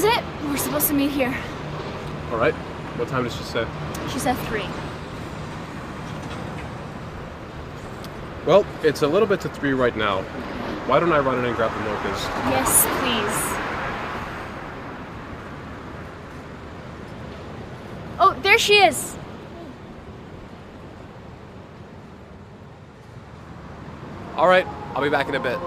is it? We're supposed to meet here. All right. What time did she say? She said 3. Well, it's a little bit to 3 right now. Why don't I run in and grab the mochas? Yes, please. Oh, there she is. All right, I'll be back in a bit.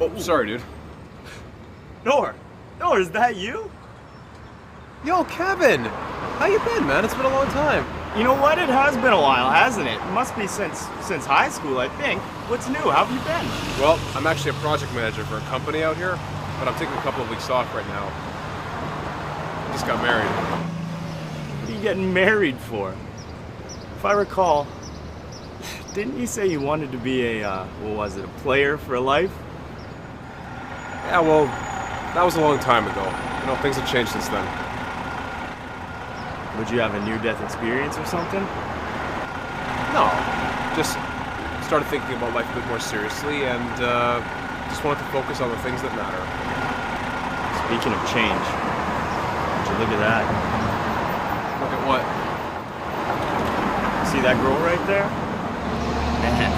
Oh, sorry, dude. Noor, is that you? Yo, Kevin! How you been, man? It's been a long time. You know what? It has been a while, hasn't it? It must be since high school, I think. What's new? How have you been? Well, I'm actually a project manager for a company out here, but I'm taking a couple of weeks off right now. I just got married. What are you getting married for? If I recall, didn't you say you wanted to be a, what was it, a player for life? Yeah, well, that was a long time ago. You know, things have changed since then. Would you have a near-death experience or something? No, just started thinking about life a bit more seriously and just wanted to focus on the things that matter. Speaking of change, would you look at that? Look at what? See that girl right there? Man,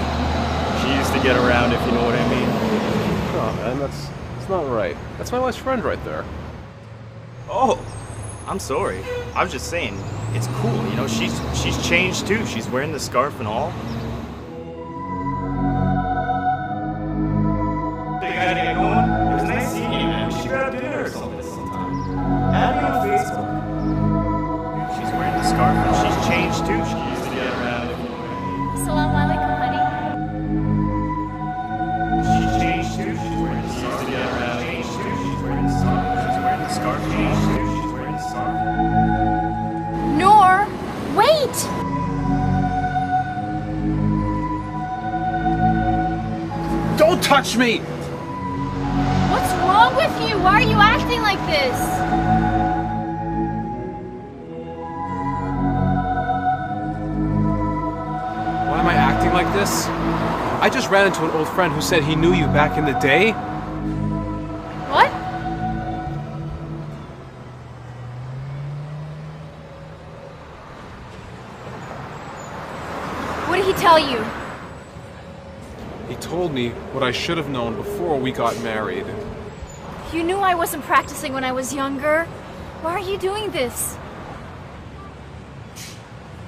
she used to get around, if you know what I mean. Oh, man, that's not right. That's my best friend right there. Oh, I'm sorry. I was just saying, it's cool, you know, she's changed too. She's wearing the scarf and all. Think I get going? It was nice seeing you, man. We should grab dinner or something sometime. Add me on Facebook. She's wearing the scarf and she's changed too. She used to get around. Assalamu alaikum, honey. She's changed too. She's wearing the scarf. She used to get around. Changed too. She's wearing the scarf. She's wearing the scarf. Changed too. She's wearing the scarf. Noor, wait! Don't touch me! What's wrong with you? Why are you acting like this? Why am I acting like this? I just ran into an old friend who said he knew you back in the day. What? What did he tell you? He told me what I should have known before we got married. You knew I wasn't practicing when I was younger. Why are you doing this?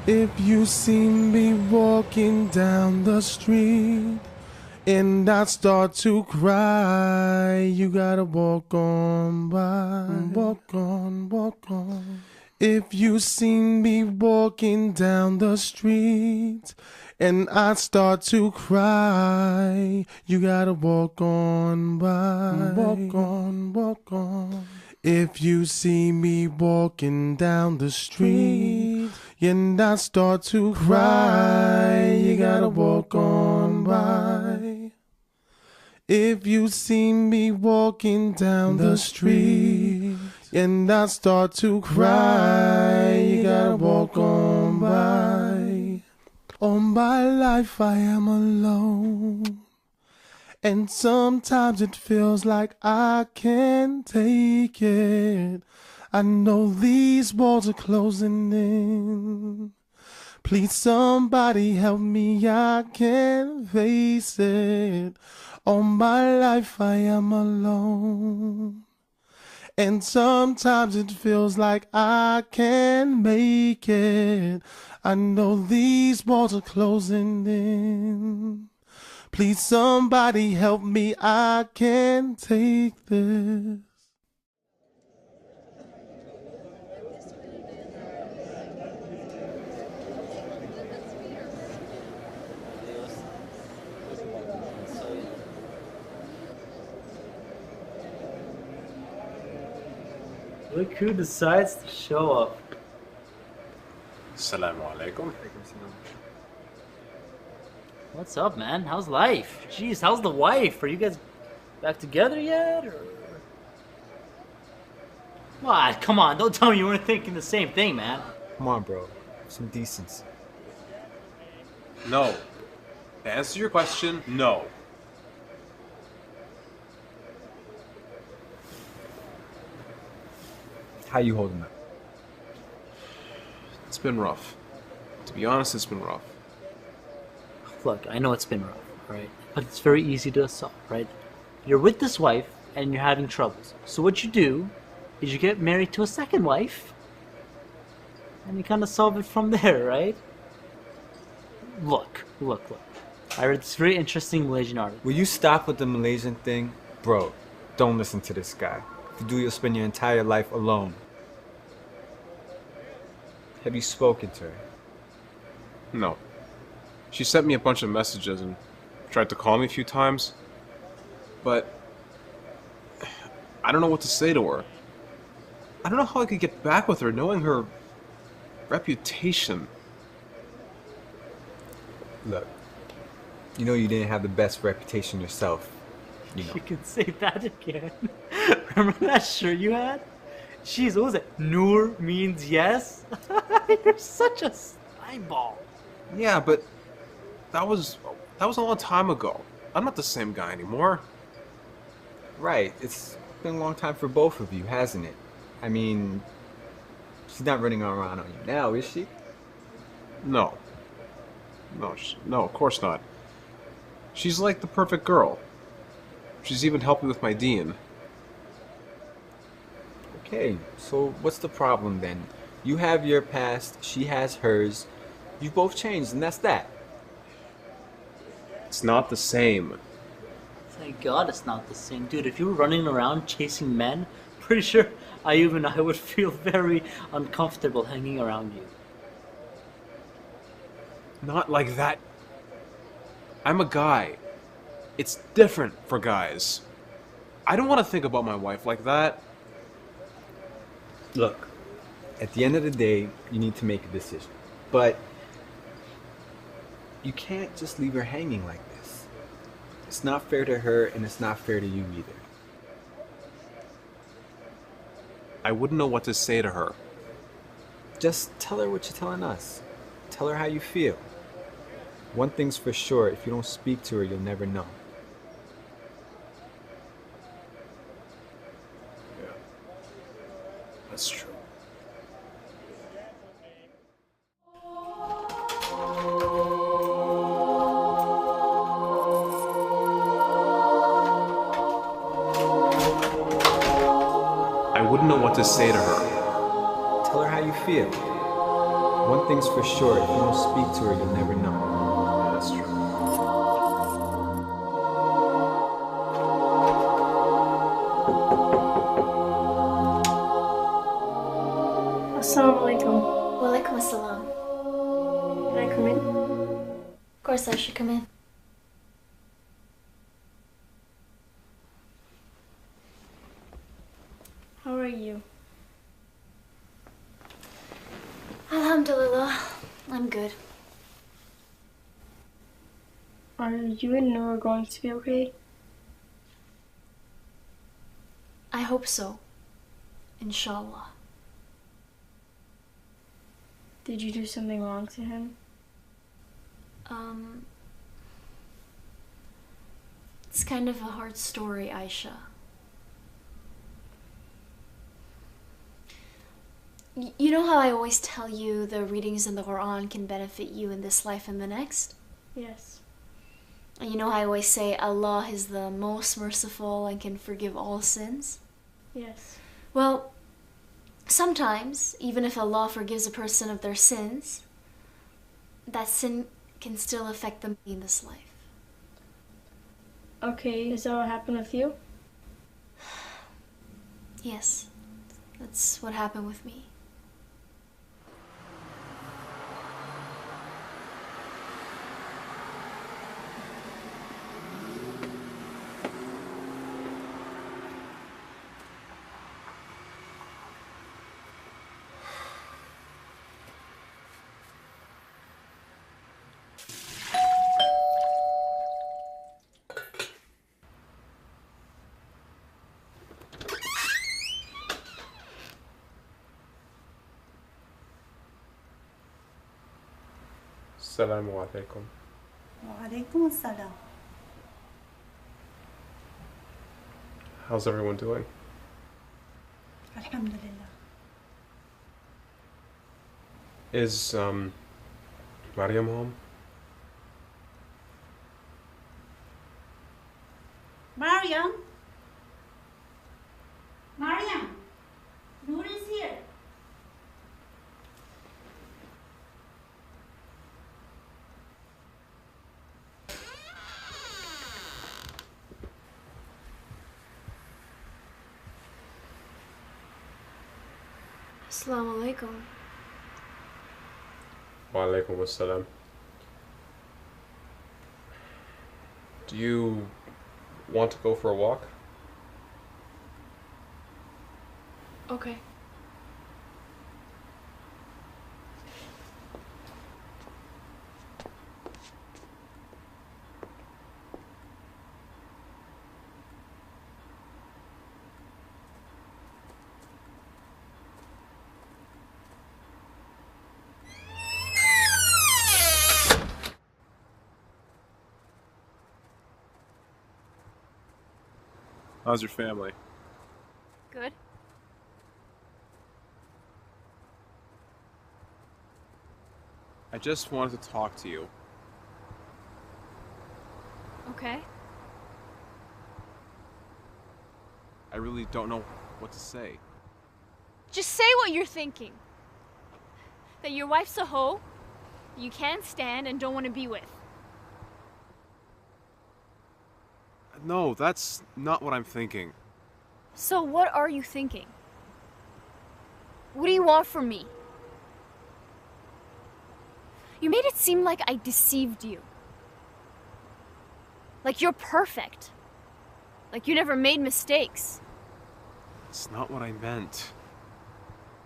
If you see me walking down the street and I start to cry, you gotta walk on by. Walk on, walk on. If you see me walking down the street and I start to cry, you gotta walk on by. Walk on, walk on. If you see me walking down the street and I start to cry, you gotta walk on by. If you see me walking down the street and I start to cry, you gotta walk on by. All my life I am alone, and sometimes it feels like I can't take it. I know these walls are closing in. Please somebody help me, I can't face it. All my life I am alone, and sometimes it feels like I can't make it. I know these walls are closing in. Please somebody help me, I can't take this. Look who decides to show up. Assalamu alaikum. What's up, man? How's life? Jeez, how's the wife? Are you guys back together yet? Or... What? Come on, don't tell me you weren't thinking the same thing, man. Come on, bro. Some decency. No. To answer your question, no. How you holding up? It's been rough. To be honest, it's been rough. Look, I know it's been rough, right? But it's very easy to solve, right? You're with this wife and you're having troubles. So what you do is you get married to a second wife and you kind of solve it from there, right? Look. I read this very interesting Malaysian article. Will you stop with the Malaysian thing? Bro, don't listen to this guy. If you do, you'll spend your entire life alone. Have you spoken to her? No. She sent me a bunch of messages and tried to call me a few times. But I don't know what to say to her. I don't know how I could get back with her knowing her reputation. Look, you know you didn't have the best reputation yourself. You know. You can say that again. Remember that shirt you had? Jeez, what was it? Noor means yes? You're such a eyeball. Yeah, but that was a long time ago. I'm not the same guy anymore. Right, it's been a long time for both of you, hasn't it? I mean, she's not running around on you now, is she? No. No, of course not. She's like the perfect girl. She's even helped me with my dean. Okay, so what's the problem then? You have your past, she has hers. You both changed, and that's that. It's not the same. Thank God it's not the same. Dude, if you were running around chasing men, pretty sure I would feel very uncomfortable hanging around you. Not like that. I'm a guy. It's different for guys. I don't want to think about my wife like that. Look, at the end of the day, you need to make a decision. But you can't just leave her hanging like this. It's not fair to her, and it's not fair to you either. I wouldn't know what to say to her. Just tell her what you're telling us. Tell her how you feel. One thing's for sure, if you don't speak to her, you'll never know. Yeah. That's true. I wouldn't know what to say to her. Tell her how you feel. One thing's for sure, if you don't speak to her, you'll never know. Yeah, that's true. Assalamu alaikum. Walaikum assalam. Can I come in? Of course I should come in. How are you? Alhamdulillah, I'm good. Are you and Noor going to be okay? I hope so. Inshallah. Did you do something wrong to him? It's kind of a hard story, Aisha. You know how I always tell you the readings in the Quran can benefit you in this life and the next? Yes. And you know how I always say Allah is the most merciful and can forgive all sins? Yes. Well, sometimes, even if Allah forgives a person of their sins, that sin can still affect them in this life. Okay, is that what happened with you? Yes, that's what happened with me. Assalamu alaikum. وعليكم السلام. How's everyone doing? الحمد لله. Is, Mariam home? Mariam? Mariam! Noor is here. Assalamu alaikum. Wa alaikum assalam. Do you want to go for a walk? Okay. How's your family? Good. I just wanted to talk to you. Okay. I really don't know what to say. Just say what you're thinking. That your wife's a hoe, you can't stand and don't want to be with. No, that's not what I'm thinking. So what are you thinking? What do you want from me? You made it seem like I deceived you. Like you're perfect. Like you never made mistakes. It's not what I meant.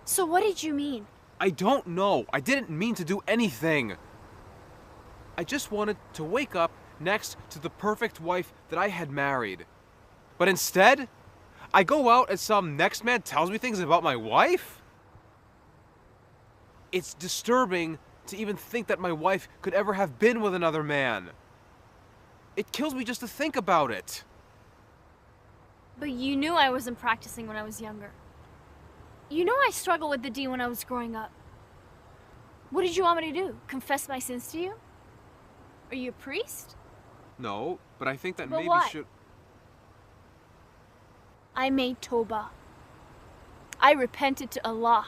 So what did you mean? I don't know. I didn't mean to do anything. I just wanted to wake up next to the perfect wife that I had married. But instead, I go out and some next man tells me things about my wife? It's disturbing to even think that my wife could ever have been with another man. It kills me just to think about it. But you knew I wasn't practicing when I was younger. You know I struggled with the D when I was growing up. What did you want me to do? Confess my sins to you? Are you a priest? No, but I think that But maybe what? should... I made Toba. I repented to Allah.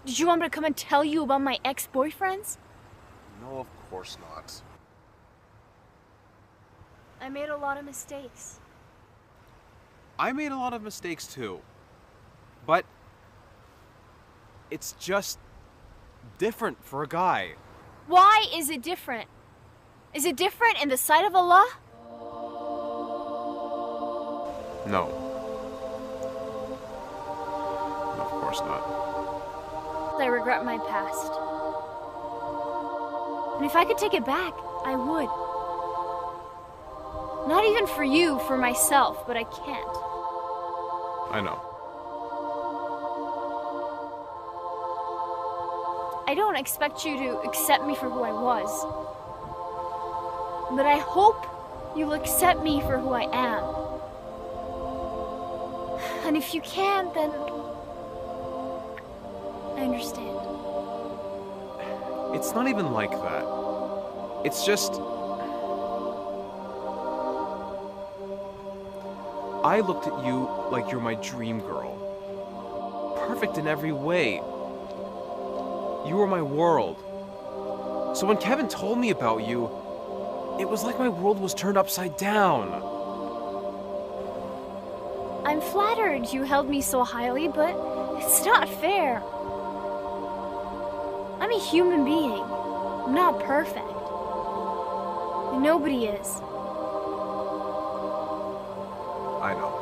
Did you want me to come and tell you about my ex-boyfriends? No, of course not. I made a lot of mistakes. I made a lot of mistakes too. But it's just different for a guy. Why is it different? Is it different in the sight of Allah? No. No, of course not. I regret my past. And if I could take it back, I would. Not even for you, for myself, but I can't. I know. I don't expect you to accept me for who I was. But I hope you'll accept me for who I am. And if you can't, then I understand. It's not even like that. It's just... I looked at you like you're my dream girl. Perfect in every way. You were my world. So when Kevin told me about you, it was like my world was turned upside down. I'm flattered you held me so highly, but it's not fair. I'm a human being. I'm not perfect. And nobody is. I know.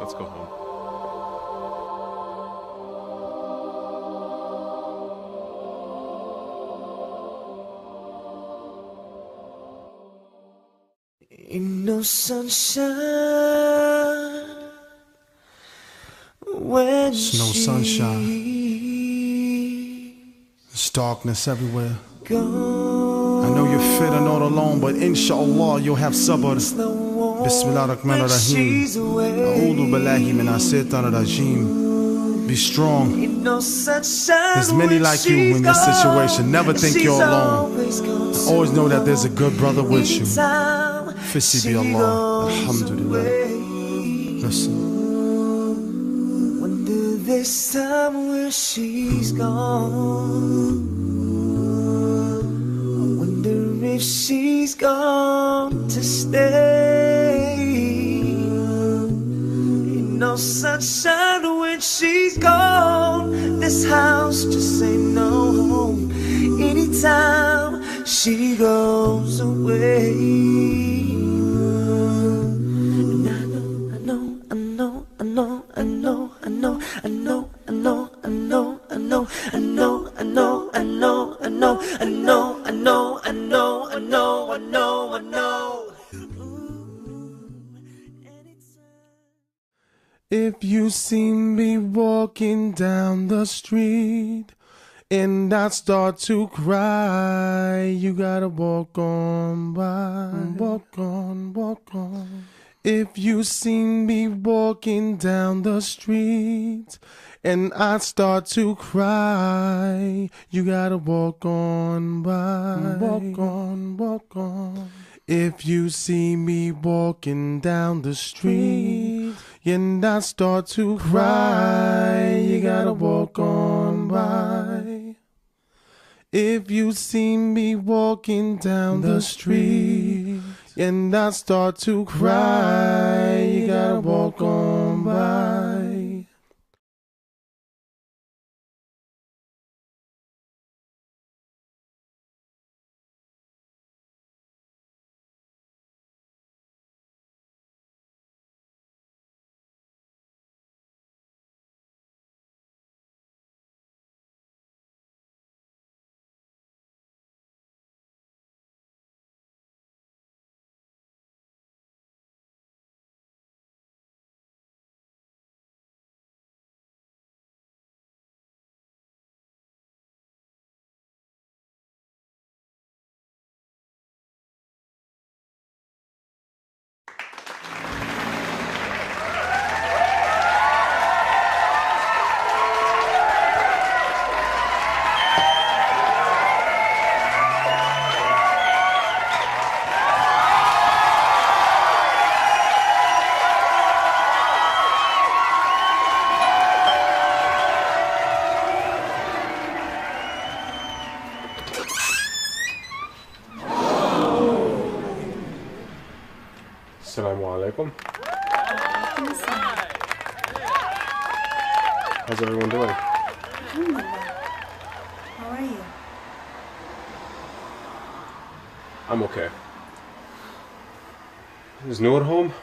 Let's go home. Ain't no sunshine There's no sunshine. There's darkness everywhere. I know you're feeling all alone, but inshallah you'll have sabr. Bismillahirrahmanirrahim. A'udhu billahi minash shaitanir rajim. Be strong. There's many like you in this situation. Never think you're alone. Always know that there's a good brother with you. Fishy be Allah. Alhamdulillah. Listen. Wonder this time where she's gone. I wonder if she's gone to stay. Ain't no sunshine when she's gone. This house just ain't no home. Anytime she goes away. If you see me walking down the street and I start to cry, you gotta walk on by. Walk on, walk on. If you see me walking down the street and I start to cry, you gotta walk on by. Walk on, walk on. If you see me walking down the street and I start to cry, you gotta walk on by. If you see me walking down the street and I start to cry, you gotta walk on by. Assalamu alaikum. How's everyone doing? Alhamdulillah. How are you? I'm okay. Is Noor at home?